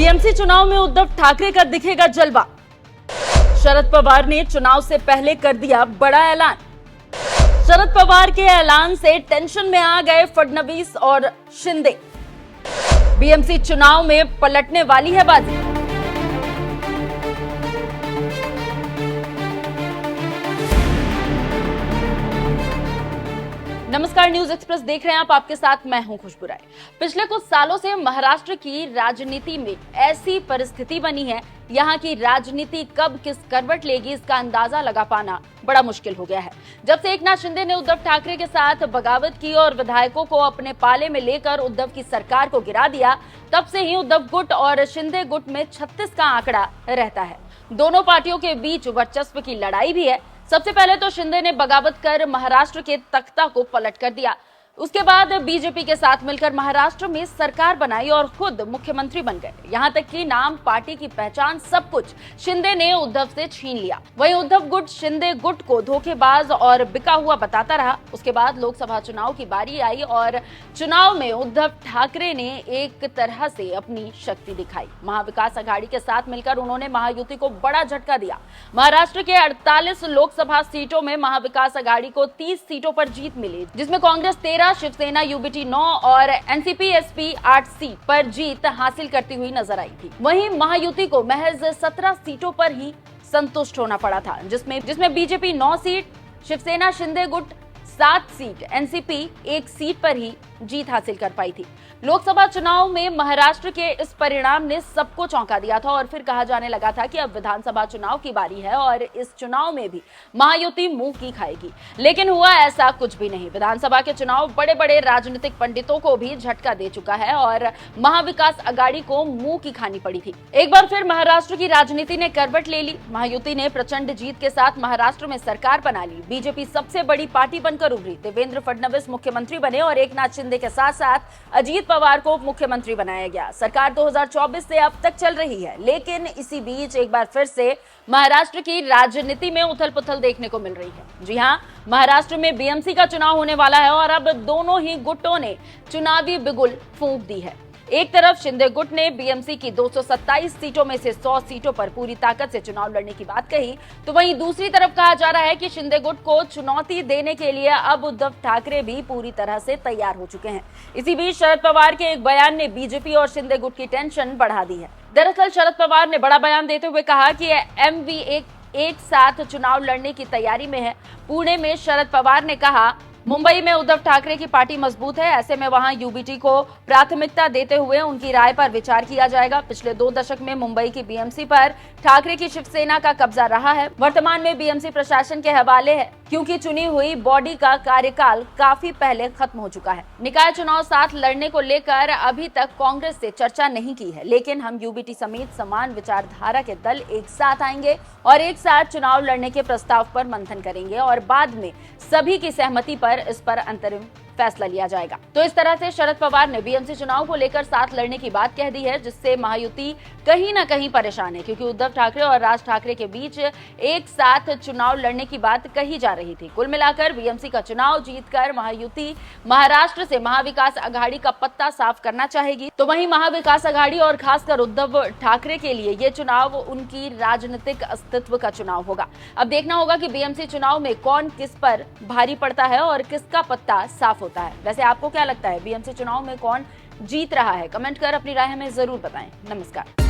BMC चुनाव में उद्धव ठाकरे का दिखेगा जलवा। शरद पवार ने चुनाव से पहले कर दिया बड़ा ऐलान। शरद पवार के ऐलान से टेंशन में आ गए फडणवीस और शिंदे। बीएमसी चुनाव में पलटने वाली है बाजी। नमस्कार, न्यूज एक्सप्रेस देख रहे हैं आप। आपके साथ मैं हूं खुशबू राय। पिछले कुछ सालों से महाराष्ट्र की राजनीति में ऐसी परिस्थिति बनी है, यहां की राजनीति कब किस करवट लेगी इसका अंदाजा लगा पाना बड़ा मुश्किल हो गया है। जब से एकनाथ शिंदे ने उद्धव ठाकरे के साथ बगावत की और विधायकों को अपने पाले में लेकर उद्धव की सरकार को गिरा दिया, तब से ही उद्धव गुट और शिंदे गुट में 36 का आंकड़ा रहता है। दोनों पार्टियों के बीच वर्चस्व की लड़ाई भी है। सबसे पहले तो शिंदे ने बगावत कर महाराष्ट्र के तख्ता को पलट कर दिया। उसके बाद बीजेपी के साथ मिलकर महाराष्ट्र में सरकार बनाई और खुद मुख्यमंत्री बन गए। यहां तक कि नाम, पार्टी की पहचान, सब कुछ शिंदे ने उद्धव से छीन लिया। वहीं उद्धव गुट शिंदे गुट को धोखेबाज और बिका हुआ बताता रहा। उसके बाद लोकसभा चुनाव की बारी आई और चुनाव में उद्धव ठाकरे ने एक तरह से अपनी शक्ति दिखाई। महाविकास अघाड़ी के साथ मिलकर उन्होंने महायुति को बड़ा झटका दिया। महाराष्ट्र के 48 लोकसभा सीटों में महाविकास अघाड़ी को 30 सीटों पर जीत मिली, जिसमें कांग्रेस 13, शिवसेना यूबीटी 9 और एनसीपी एसपी 8 सीट पर जीत हासिल करती हुई नजर आई थी। वहीं महायुति को महज 17 सीटों पर ही संतुष्ट होना पड़ा था, जिसमें बीजेपी 9 सीट, शिवसेना शिंदे गुट 7 सीट, एनसीपी 1 सीट पर ही जीत हासिल कर पाई थी। लोकसभा चुनाव में महाराष्ट्र के इस परिणाम ने सबको चौंका दिया था और फिर कहा जाने लगा था कि अब विधानसभा चुनाव की बारी है और इस चुनाव में भी महायुति मुंह की खाएगी। लेकिन हुआ ऐसा कुछ भी नहीं। विधानसभा के चुनाव बड़े बड़े राजनीतिक पंडितों को भी झटका दे चुका है और महाविकास अघाड़ी को मुंह की खानी पड़ी थी। एक बार फिर महाराष्ट्र की राजनीति ने करवट ले ली। महायुति ने प्रचंड जीत के साथ महाराष्ट्र में सरकार बना ली। बीजेपी सबसे बड़ी पार्टी बनकर उभरी। देवेंद्र फडणवीस मुख्यमंत्री बने और एकनाथ शिंदे के साथ साथ अजीत पवार को मुख्यमंत्री बनाया गया। सरकार 2024 से अब तक चल रही है, लेकिन इसी बीच एक बार फिर से महाराष्ट्र की राजनीति में उथल-पुथल देखने को मिल रही है। जी हां, महाराष्ट्र में बीएमसी का चुनाव होने वाला है और अब दोनों ही गुटों ने चुनावी बिगुल फूंक दी है। एक तरफ शिंदे गुट ने बीएमसी की 227 सीटों में से 100 सीटों पर पूरी ताकत से चुनाव लड़ने की बात कही, तो वहीं दूसरी तरफ कहा जा रहा है कि शिंदे गुट को चुनौती देने के लिए अब उद्धव ठाकरे भी पूरी तरह से तैयार हो चुके हैं। इसी बीच शरद पवार के एक बयान ने बीजेपी और शिंदे गुट की टेंशन बढ़ा दी है। दरअसल शरद पवार ने बड़ा बयान देते हुए कहा कि एमवी एक साथ चुनाव लड़ने की तैयारी में है। पुणे में शरद पवार ने कहा, मुंबई में उद्धव ठाकरे की पार्टी मजबूत है, ऐसे में वहां यूबीटी को प्राथमिकता देते हुए उनकी राय पर विचार किया जाएगा। पिछले 2 दशक में मुंबई की बीएमसी पर ठाकरे की शिवसेना का कब्जा रहा है। वर्तमान में बीएमसी प्रशासन के हवाले है, क्योंकि चुनी हुई बॉडी का कार्यकाल काफी पहले खत्म हो चुका है। निकाय चुनाव साथ लड़ने को लेकर अभी तक कांग्रेस से चर्चा नहीं की है, लेकिन हम यूबीटी समेत समान विचारधारा के दल एक साथ आएंगे और एक साथ चुनाव लड़ने के प्रस्ताव पर मंथन करेंगे और बाद में सभी की सहमति पर इस पर अंतरिम फैसला लिया जाएगा। तो इस तरह से शरद पवार ने बीएमसी चुनाव को लेकर साथ लड़ने की बात कह दी है, जिससे महायुति कहीं ना कहीं परेशान है, क्योंकि उद्धव ठाकरे और राज ठाकरे के बीच एक साथ चुनाव लड़ने की बात कही जा रही थी। कुल मिलाकर बीएमसी का चुनाव जीतकर महायुति महाराष्ट्र से महाविकास अघाड़ी का पत्ता साफ करना चाहेगी। तो वहीं महाविकास अघाड़ी और खासकर उद्धव ठाकरे के लिए ये चुनाव उनकी राजनीतिक अस्तित्व का चुनाव होगा। अब देखना होगा कि बीएमसी चुनाव में कौन किस पर भारी पड़ता है और किसका पत्ता साफ होता है। वैसे आपको क्या लगता है, बीएमसी चुनाव में कौन जीत रहा है? कमेंट कर अपनी राय हमें जरूर बताएं। नमस्कार।